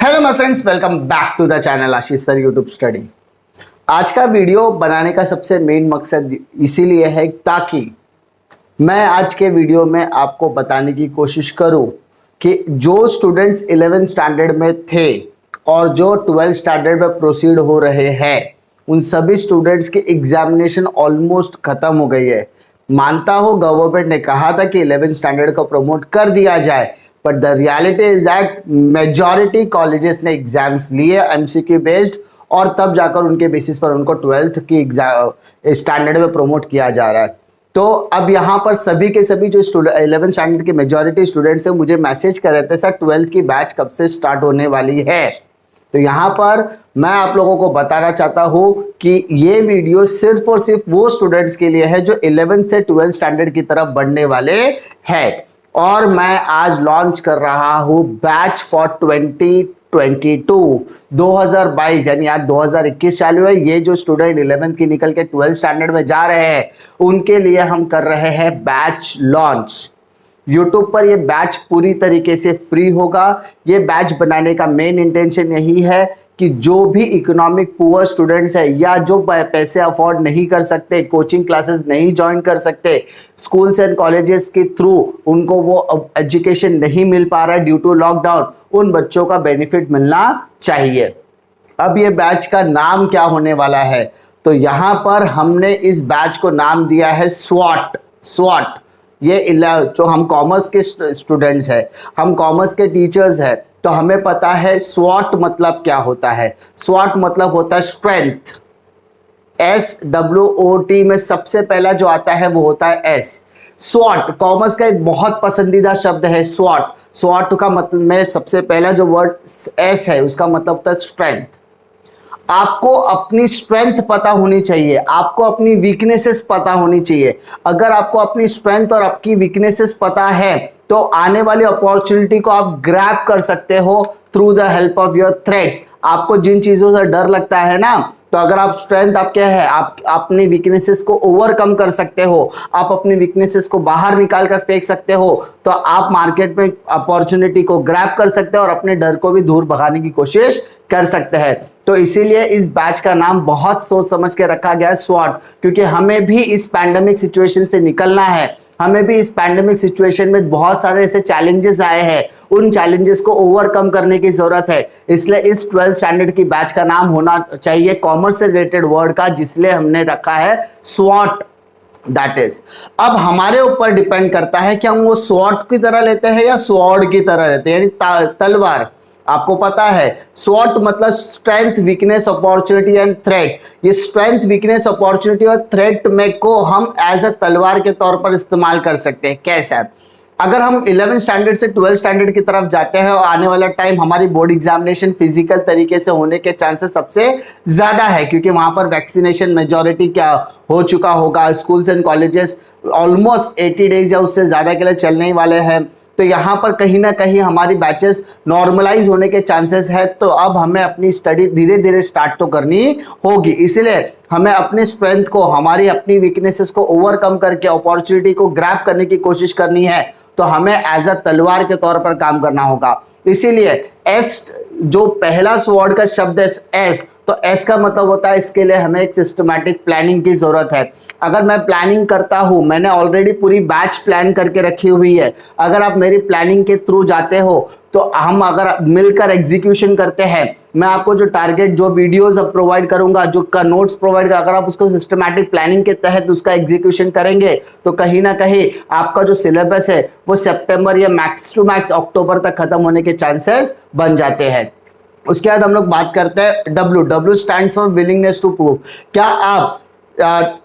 Hello my friends, welcome back to the channel Ashish sir YouTube study. आज का video बनाने का सबसे मेन मकसद इसीलिए है ताकि मैं आज के वीडियो में आपको बताने की कोशिश करूं कि जो स्टूडेंट्स 11th स्टैंडर्ड में थे और जो 12th स्टैंडर्ड में प्रोसीड हो रहे हैं, उन सभी स्टूडेंट्स की एग्जामिनेशन ऑलमोस्ट खत्म हो गई है। मानता हो गवर्नमेंट ने कहा था कि 11th स्टैंडर्ड को प्रमोट कर दिया जाए, but the reality is that majority colleges ने एग्जाम्स लिए एमसीक्यू बेस्ड, और तब जाकर उनके बेसिस पर उनको 12th की एग्जाम स्टैंडर्ड में प्रमोट किया जा रहा है। तो अब यहाँ पर सभी के सभी जो 11th स्टैंडर्ड के मेजॉरिटी स्टूडेंट्स हैं मुझे मैसेज कर रहे थे, सर 12th की बैच कब से स्टार्ट होने वाली है। तो यहाँ पर मैं आप लोगों को बताना चाहता हूँ कि ये वीडियो सिर्फ और सिर्फ वो स्टूडेंट्स के लिए है जो 11th से 12th स्टैंडर्ड की तरफ बढ़ने वाले हैं। और मैं आज लॉन्च कर रहा हूँ बैच फॉर 2022 यानी आज 2021 चालू है। ये जो स्टूडेंट 11th की निकल के 12th स्टैंडर्ड में जा रहे हैं उनके लिए हम कर रहे हैं बैच लॉन्च। YouTube पर ये बैच पूरी तरीके से फ्री होगा। ये बैच बनाने का मेन इंटेंशन यही है कि जो भी इकोनॉमिक पुअर स्टूडेंट्स है या जो पैसे अफोर्ड नहीं कर सकते, कोचिंग क्लासेस नहीं ज्वाइन कर सकते, स्कूल्स एंड कॉलेजेस के थ्रू उनको वो एजुकेशन नहीं मिल पा रहा है ड्यू टू लॉकडाउन, उन बच्चों का बेनिफिट मिलना चाहिए। अब ये बैच का नाम क्या होने वाला है, तो यहाँ पर हमने इस बैच को नाम दिया है स्वॉट। ये जो हम कॉमर्स के स्टूडेंट्स हैं, हम कॉमर्स के टीचर्स हैं, तो हमें पता है स्वॉट मतलब क्या होता है। स्वॉट मतलब होता है स्ट्रेंथ। SWOT में सबसे पहला जो आता है वो होता है S। स्वॉट कॉमर्स का एक बहुत पसंदीदा शब्द है। स्वॉट का मतलब में सबसे पहला जो वर्ड S है उसका मतलब होता है स्ट्रेंथ। आपको अपनी स्ट्रेंथ पता होनी चाहिए, आपको अपनी वीकनेसेस पता होनी चाहिए। अगर आपको अपनी स्ट्रेंथ और आपकी वीकनेसेस पता है तो आने वाली अपॉर्चुनिटी को आप ग्रैब कर सकते हो through the help of your threads. आपको जिन चीजों से डर लगता है ना, तो अगर आप स्ट्रेंथ आपके है, आप अपनी वीकनेसेस को ओवरकम कर सकते हो, आप अपनी वीकनेसेस को बाहर निकाल कर फेंक सकते हो, तो आप मार्केट में अपॉर्चुनिटी को ग्रैब कर सकते हो और अपने डर को भी दूर भगाने की कोशिश कर सकते हैं। तो इसीलिए इस बैच का नाम बहुत सोच समझ के रखा गया है स्वॉट, क्योंकि हमें भी इस पैंडेमिक सिचुएशन से निकलना है। हमें भी इस पैंडेमिक सिचुएशन में बहुत सारे ऐसे चैलेंजेस आए हैं, उन चैलेंजेस को ओवरकम करने की जरूरत है। इसलिए इस 12th स्टैंडर्ड की बैच का नाम होना चाहिए कॉमर्स से रिलेटेड वर्ड का, जिसलिए हमने रखा है स्वॉट। दैट इज, अब हमारे ऊपर डिपेंड करता है कि हम वो स्वॉट की तरह लेते हैं या स्वॉर्ड की तरह लेते हैं, यानी तलवार। आपको पता है स्वॉट मतलब strength, weakness, opportunity and threat. ये स्ट्रेंथ, वीकनेस, अपॉर्चुनिटी और थ्रेट में को हम एज अ तलवार के तौर पर इस्तेमाल कर सकते हैं। कैसा? अगर हम 11th स्टैंडर्ड से 12th स्टैंडर्ड की तरफ जाते हैं और आने वाला टाइम हमारी बोर्ड एग्जामिनेशन फिजिकल तरीके से होने के चांसेस सबसे ज्यादा है, क्योंकि वहां पर वैक्सीनेशन मेजॉरिटी क्या हो चुका होगा। Schools and colleges almost 80 days या उससे ज्यादा के लिए चलने ही वाले हैं। तो यहाँ पर कहीं ना कहीं हमारी बैचेस नॉर्मलाइज होने के चांसेस है। तो अब हमें अपनी स्टडी धीरे धीरे स्टार्ट तो करनी होगी। इसलिए हमें अपने स्ट्रेंथ को, हमारी अपनी वीकनेसेस को ओवरकम करके अपॉर्चुनिटी को ग्रैब करने की कोशिश करनी है। तो हमें एज अ तलवार के तौर पर काम करना होगा। इसीलिए एस, जो पहला स्वॉर्ड का शब्द है एस, तो एस का मतलब होता है इसके लिए हमें एक सिस्टमैटिक प्लानिंग की जरूरत है। अगर मैं प्लानिंग करता हूं, मैंने ऑलरेडी पूरी बैच प्लान करके रखी हुई है, अगर आप मेरी प्लानिंग के थ्रू जाते हो तो हम अगर मिलकर एग्जीक्यूशन करते हैं, मैं आपको जो टारगेट, जो वीडियोस प्रोवाइड करूंगा, जो का नोट्स प्रोवाइड करूंगा, अगर आप उसको सिस्टमैटिक प्लानिंग के तहत उसका एग्जीक्यूशन करेंगे तो कहीं ना कहीं आपका जो सिलेबस है वो सितंबर या मैक्स टू मैक्स अक्टूबर तक खत्म होने के चांसेस बन जाते हैं। उसके बाद हम लोग बात करते हैं W stands for willingness to prove. क्या आप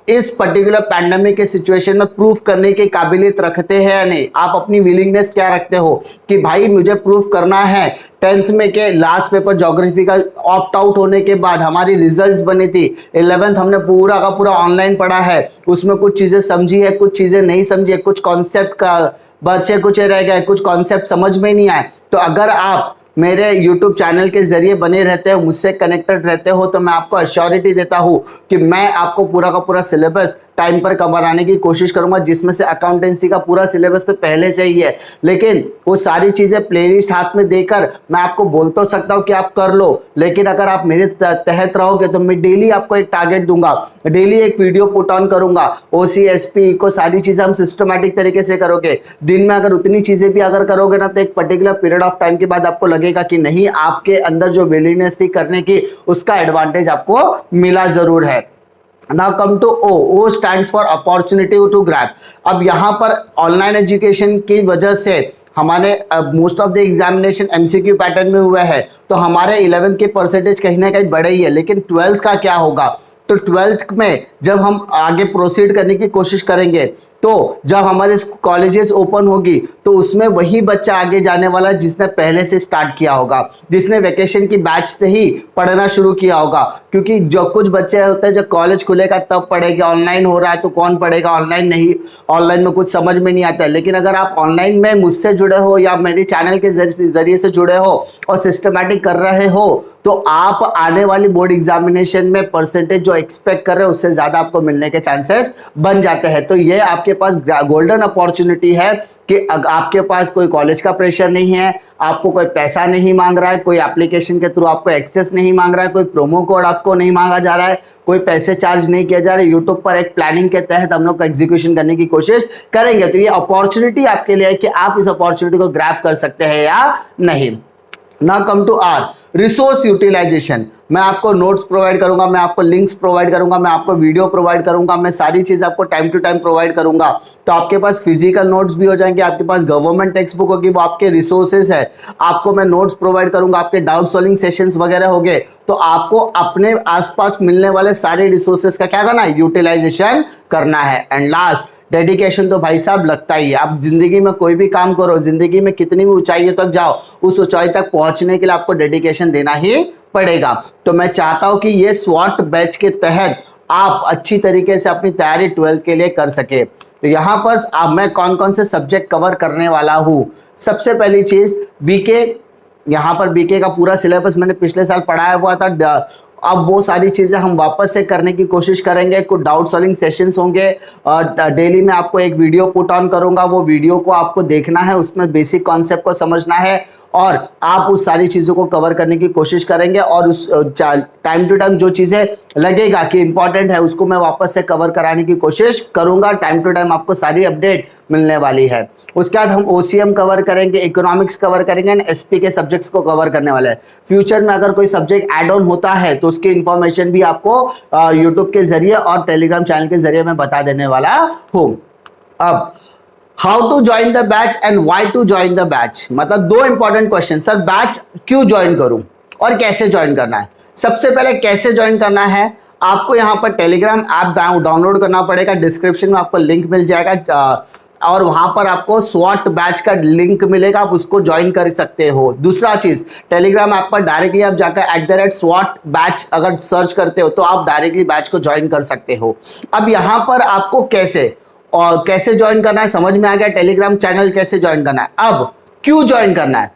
इस पर्टिकुलर पैंडेमिक के सिचुएशन में प्रूफ करने की काबिलियत रखते हैं या नहीं? आप अपनी विलिंगनेस क्या रखते हो कि भाई मुझे प्रूफ करना है। 10th में के लास्ट पेपर ज्योग्राफी का ऑप्ट आउट होने के बाद हमारी रिजल्ट्स बनी थी। 11th हमने पूरा का पूरा ऑनलाइन पढ़ा है, उसमें कुछ चीजें समझी है, कुछ चीजें नहीं समझी है, कुछ कॉन्सेप्ट का बचे कुछ रह गए, कुछ कॉन्सेप्ट समझ में नहीं आए। तो अगर आप मेरे YouTube चैनल के जरिए बने रहते हो, मुझसे कनेक्टेड रहते हो, तो मैं आपको अश्योरिटी देता हूं कि मैं आपको पूरा का पूरा सिलेबस टाइम पर बनाने की कोशिश करूंगा, जिसमें से अकाउंटेंसी का पूरा सिलेबस तो पहले से ही है, लेकिन वो सारी चीजें प्लेलिस्ट हाथ में देकर मैं आपको बोल तो सकता हूं कि आप कर लो, लेकिन अगर आप मेरे तहत रहोगे तो मैं डेली आपको एक टारगेट दूंगा, डेली एक वीडियो पुट ऑन करूंगा, OCSP को सारी चीजें हम सिस्टमैटिक तरीके से करोगे। दिन में अगर उतनी चीजें भी अगर करोगे ना, तो एक पर्टिकुलर पीरियड ऑफ टाइम के बाद आपको लगेगा कि नहीं, आपके अंदर जो विलीनेस थी करने की, उसका एडवांटेज आपको मिला जरूर है। Now come to O. O stands for opportunity to grab. अब यहाँ पर ऑनलाइन एजुकेशन की वजह से हमारे most of the examination MCQ pattern में हुआ है, तो हमारे 11th के परसेंटेज कहीं ना कहीं बढ़े ही है, लेकिन 12th का क्या होगा? तो 12th में जब हम आगे प्रोसीड करने की कोशिश करेंगे, तो जब हमारे कॉलेजेस ओपन होगी, तो उसमें वही बच्चा आगे जाने वाला जिसने पहले से स्टार्ट किया होगा, जिसने वेकेशन की बैच से ही पढ़ना शुरू किया होगा। क्योंकि जो कुछ बच्चे होते हैं जो कॉलेज खुलेगा तब पढ़ेगा, ऑनलाइन हो रहा है तो कौन पढ़ेगा, ऑनलाइन नहीं, ऑनलाइन में कुछ समझ में नहीं आता है। लेकिन अगर आप ऑनलाइन में मुझसे जुड़े हो या मेरे चैनल के जरिए से जुड़े हो और सिस्टमैटिक कर रहे हो, तो आप आने वाली बोर्ड एग्जामिनेशन में परसेंटेज जो एक्सपेक्ट कर रहे हो उससे ज्यादा आपको मिलने के चांसेस बन जाते हैं। तो ये आपके पास गोल्डन अपॉर्चुनिटी है कि आपके पास कोई कॉलेज का प्रेशर नहीं है, आपको कोई पैसा नहीं मांग रहा है, कोई एप्लीकेशन के थ्रू आपको एक्सेस नहीं मांग रहा है, कोई प्रोमो कोड आपको नहीं मांगा जा रहा है, कोई पैसे चार्ज नहीं किया जा रहा है। यूट्यूब पर एक प्लानिंग के तहत हम लोग एग्जीक्यूशन करने की कोशिश करेंगे। तो ये अपॉर्चुनिटी आपके लिए है कि आप इस अपॉर्चुनिटी को ग्रैब कर सकते हैं या नहीं। Now come to our resource utilisation. मैं आपको नोट्स प्रोवाइड करूंगा, मैं आपको लिंक्स प्रोवाइड करूंगा, मैं आपको वीडियो प्रोवाइड करूंगा, मैं सारी चीज आपको टाइम टू टाइम प्रोवाइड करूंगा। तो आपके पास फिजिकल नोट्स भी हो जाएंगे, आपके पास गवर्नमेंट टेक्स्ट बुक होगी, वो आपके रिसोर्सेज है। आपको मैं नोट्स प्रोवाइड करूंगा, आपके डाउट सॉल्विंग सेशंस वगैरह हो गए। तो आपको अपने आसपास मिलने वाले सारे रिसोर्सेज का क्या करना है? यूटिलाइजेशन करना है। एंड लास्ट, डेडिकेशन तो भाई साहब लगता ही है। आप जिंदगी में कोई भी काम करो, जिंदगी में कितनी भी ऊंचाइयों तक जाओ, उस ऊंचाई तक पहुंचने के लिए आपको डेडिकेशन देना ही पड़ेगा। तो मैं चाहता हूं कि ये स्वॉट बैच के तहत आप अच्छी तरीके से अपनी तैयारी 12th के लिए कर सके। तो यहाँ पर अब मैं कौन कौन से सब्जेक्ट कवर करने वाला हूँ। सबसे पहली चीज बीके, यहाँ पर बीके का पूरा सिलेबस मैंने पिछले साल पढ़ाया हुआ था। अब वो सारी चीज़ें हम वापस से करने की कोशिश करेंगे। कुछ डाउट सॉल्विंग सेशंस होंगे, डेली में आपको एक वीडियो पुट ऑन करूंगा, वो वीडियो को आपको देखना है, उसमें बेसिक कॉन्सेप्ट को समझना है और आप उस सारी चीज़ों को कवर करने की कोशिश करेंगे। और उस टाइम टू टाइम जो चीज़ें लगेगा कि इंपॉर्टेंट है उसको मैं वापस से कवर कराने की कोशिश करूंगा। टाइम टू टाइम आपको सारी अपडेट मिलने वाली है। उसके बाद हम OCM कवर करेंगे, इकोनॉमिक्स कवर करेंगे एंड SP के सब्जेक्ट्स को कवर करने वाले हैं। फ्यूचर में अगर कोई सब्जेक्ट ऐड ऑन होता है तो उसकी इंफॉर्मेशन भी आपको यूट्यूब के जरिए और टेलीग्राम चैनल के जरिए मैं बता देने वाला हूँ। अब how to join the batch and why to join the batch, मतलब दो इंपॉर्टेंट क्वेश्चन। सर बैच क्यों ज्वाइन करूं और कैसे ज्वाइन करना है। सबसे पहले कैसे ज्वाइन करना है, आपको यहाँ पर टेलीग्राम ऐप डाउनलोड करना पड़ेगा, डिस्क्रिप्शन में आपको लिंक मिल जाएगा और वहां पर आपको स्वॉट बैच का लिंक मिलेगा, आप उसको ज्वाइन कर सकते हो। दूसरा चीज, टेलीग्राम ऐप पर डायरेक्टली आप जाकर @swot बैच अगर सर्च करते हो तो आप डायरेक्टली बैच को ज्वाइन कर सकते हो। अब यहाँ पर आपको कैसे ज्वाइन करना है समझ में आ गया। टेलीग्राम चैनल कैसे ज्वाइन करना है। अब क्यों ज्वाइन करना है,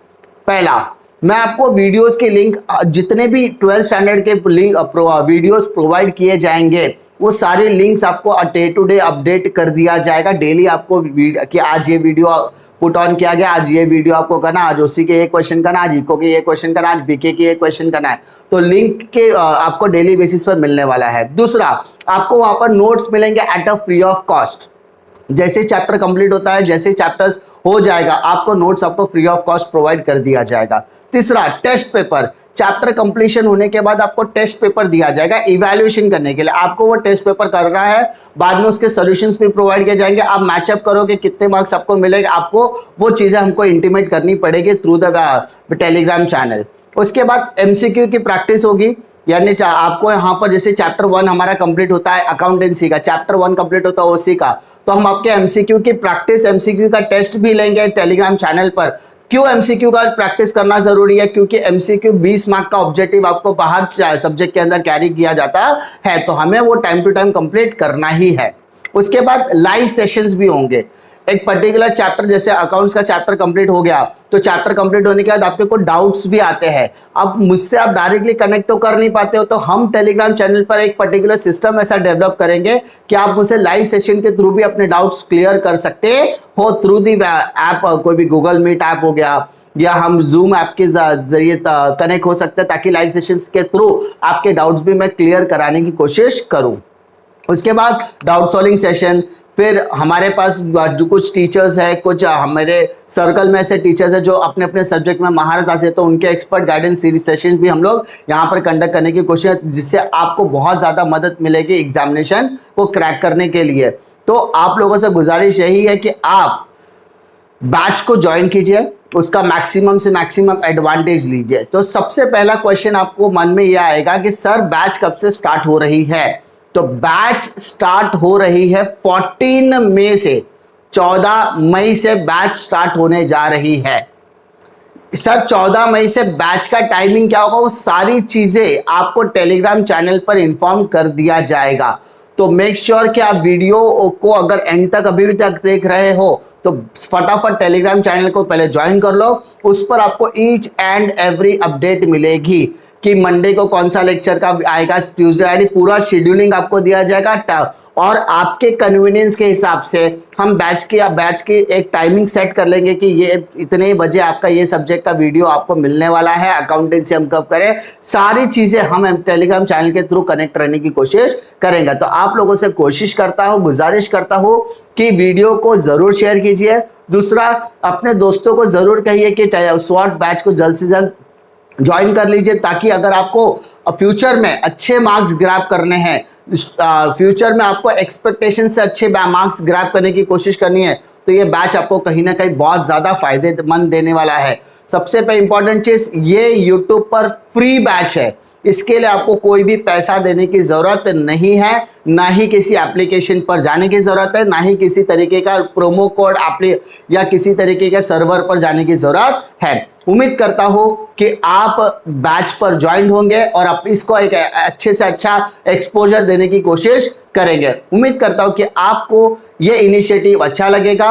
पहला मैं आपको वीडियोस के लिंक, जितने भी 12th स्टैंडर्ड के लिंक वीडियोस प्रोवाइड किए जाएंगे वो सारे लिंक्स आपको डे टू डे अपडेट कर दिया जाएगा। डेली आपको कि आज ये वीडियो पुट ऑन किया गया, आज ये वीडियो आपको करना, आज OC के ये क्वेश्चन करना, आज इको के ये क्वेश्चन करना, आज BK के ये क्वेश्चन करना है। तो लिंक के आपको डेली बेसिस पर मिलने वाला है। दूसरा, आपको वहां पर नोट्स मिलेंगे at a free of cost. जैसे चैप्टर कंप्लीट होता है, जैसे चैप्टर्स हो जाएगा, आपको नोट्स आपको फ्री ऑफ कॉस्ट प्रोवाइड कर दिया जाएगा। तीसरा, टेस्ट पेपर, चैप्टर कंप्लीशन होने के बाद आपको टेस्ट पेपर दिया जाएगा इवैल्यूएशन करने के लिए। आपको वो टेस्ट पेपर करना है, बाद में उसके सॉल्यूशंस भी प्रोवाइड किए जाएंगे। आप मैचअप करोगे कितने मार्क्स आपको मिलेगा, आपको वो चीजें हमको इंटीमेट करनी पड़ेगी थ्रू द टेलीग्राम चैनल। उसके बाद MCQ की प्रैक्टिस होगी, यानी आपको यहाँ पर जैसे चैप्टर 1 हमारा कंप्लीट होता है अकाउंटेंसी का, चैप्टर 1 कंप्लीट होता है OC का, तो हम आपके MCQ की प्रैक्टिस, MCQ का टेस्ट भी लेंगे टेलीग्राम चैनल पर। क्यों MCQ का प्रैक्टिस करना जरूरी है, क्योंकि MCQ 20 मार्क का ऑब्जेक्टिव आपको बाहर सब्जेक्ट के अंदर कैरी किया जाता है, तो हमें वो टाइम टू टाइम कंप्लीट करना ही है। उसके बाद लाइव सेशंस भी होंगे। एक पर्टिकुलर चैप्टर जैसे अकाउंट्स का चैप्टर कंप्लीट हो गया, तो चैप्टर कंप्लीट होने के बाद आपके को डाउट्स भी आते हैं। अब मुझसे आप डायरेक्टली कनेक्ट तो कर नहीं पाते हो, तो हम टेलीग्राम चैनल पर एक पर्टिकुलर सिस्टम ऐसा डेवलप करेंगे कि आप मुझसे लाइव सेशन के थ्रू भी अपने डाउट्स क्लियर कर सकते हो थ्रू दी ऐप। कोई भी गूगल मीट ऐप हो गया, या हम जूम ऐप के जरिए कनेक्ट हो सकते हैं, ताकि लाइव सेशंस के थ्रू आपके डाउट्स भी मैं क्लियर कराने की कोशिश करूं। उसके बाद डाउट सॉल्विंग सेशन, फिर हमारे पास जो कुछ टीचर्स है, कुछ हमारे सर्कल में ऐसे टीचर्स है जो अपने अपने सब्जेक्ट में महारत हासिल है, तो उनके एक्सपर्ट गाइडेंस सीरीज सेशन भी हम लोग यहाँ पर कंडक्ट करने की कोशिश, जिससे आपको बहुत ज़्यादा मदद मिलेगी एग्जामिनेशन को क्रैक करने के लिए। तो आप लोगों से गुजारिश यही है कि आप बैच को ज्वाइन कीजिए, उसका मैक्सिमम से मैक्सिमम एडवांटेज लीजिए। तो सबसे पहला क्वेश्चन आपको मन में यह आएगा कि सर बैच कब से स्टार्ट हो रही है? तो बैच स्टार्ट हो रही है 14 मई से, 14 मई से बैच स्टार्ट होने जा रही है। सर 14 मई से बैच का टाइमिंग क्या होगा, वो सारी चीजें आपको टेलीग्राम चैनल पर इंफॉर्म कर दिया जाएगा। तो मेक श्योर कि आप वीडियो को अगर एंड तक अभी भी तक देख रहे हो तो फटाफट टेलीग्राम चैनल को पहले ज्वाइन कर लो। उस पर आपको ईच एंड एवरी अपडेट मिलेगी कि मंडे को कौन सा लेक्चर का आएगा, ट्यूसडे, यानी पूरा शेड्यूलिंग आपको दिया जाएगा। और आपके कन्वीनियंस के हिसाब से हम बैच की एक टाइमिंग सेट कर लेंगे कि ये इतने बजे आपका ये सब्जेक्ट का वीडियो आपको मिलने वाला है। अकाउंटेंसी हम कब करें, सारी चीजें हम टेलीग्राम चैनल के थ्रू कनेक्ट रहने की कोशिश करेंगे। तो आप लोगों से गुजारिश करता हूँ कि वीडियो को जरूर शेयर कीजिए। दूसरा, अपने दोस्तों को जरूर कहिए कि स्वॉट बैच को जल्द से जल्द ज्वाइन कर लीजिए, ताकि अगर आपको फ्यूचर में अच्छे मार्क्स ग्रैब करने हैं, फ्यूचर में आपको एक्सपेक्टेशन से अच्छे मार्क्स ग्रैब करने की कोशिश करनी है, तो ये बैच आपको कहीं ना कहीं बहुत ज़्यादा फायदेमंद देने वाला है। सबसे पहले इंपॉर्टेंट चीज़, ये यूट्यूब पर फ्री बैच है, इसके लिए आपको कोई भी पैसा देने की ज़रूरत नहीं है, ना ही किसी एप्लीकेशन पर जाने की ज़रूरत है, ना ही किसी तरीके का प्रोमो कोड या किसी तरीके के सर्वर पर जाने की ज़रूरत है। उम्मीद करता हूं कि आप बैच पर ज्वाइन होंगे और इसको एक अच्छे से अच्छा एक्सपोजर देने की कोशिश करेंगे। उम्मीद करता हूं कि आपको ये इनिशिएटिव अच्छा लगेगा।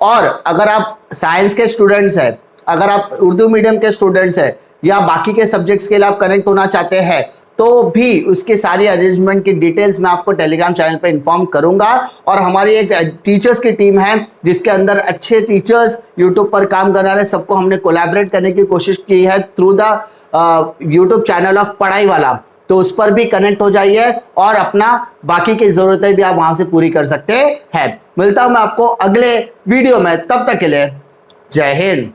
और अगर आप साइंस के स्टूडेंट्स हैं, अगर आप उर्दू मीडियम के स्टूडेंट्स हैं, या बाकी के सब्जेक्ट्स के लिए आप कनेक्ट होना चाहते हैं, तो भी उसके सारी अरेंजमेंट की डिटेल्स मैं आपको टेलीग्राम चैनल पे इन्फॉर्म करूंगा। और हमारी एक टीचर्स की टीम है जिसके अंदर अच्छे टीचर्स यूट्यूब पर काम करने वाले सबको हमने कोलैबोरेट करने की कोशिश की है through the YouTube channel of पढ़ाई वाला। तो उस पर भी कनेक्ट हो जाइए और अपना बाकी की जरूरतें भी आप वहां से पूरी कर सकते हैं। मिलता हूं मैं आपको अगले वीडियो में, तब तक के लिए जय हिंद।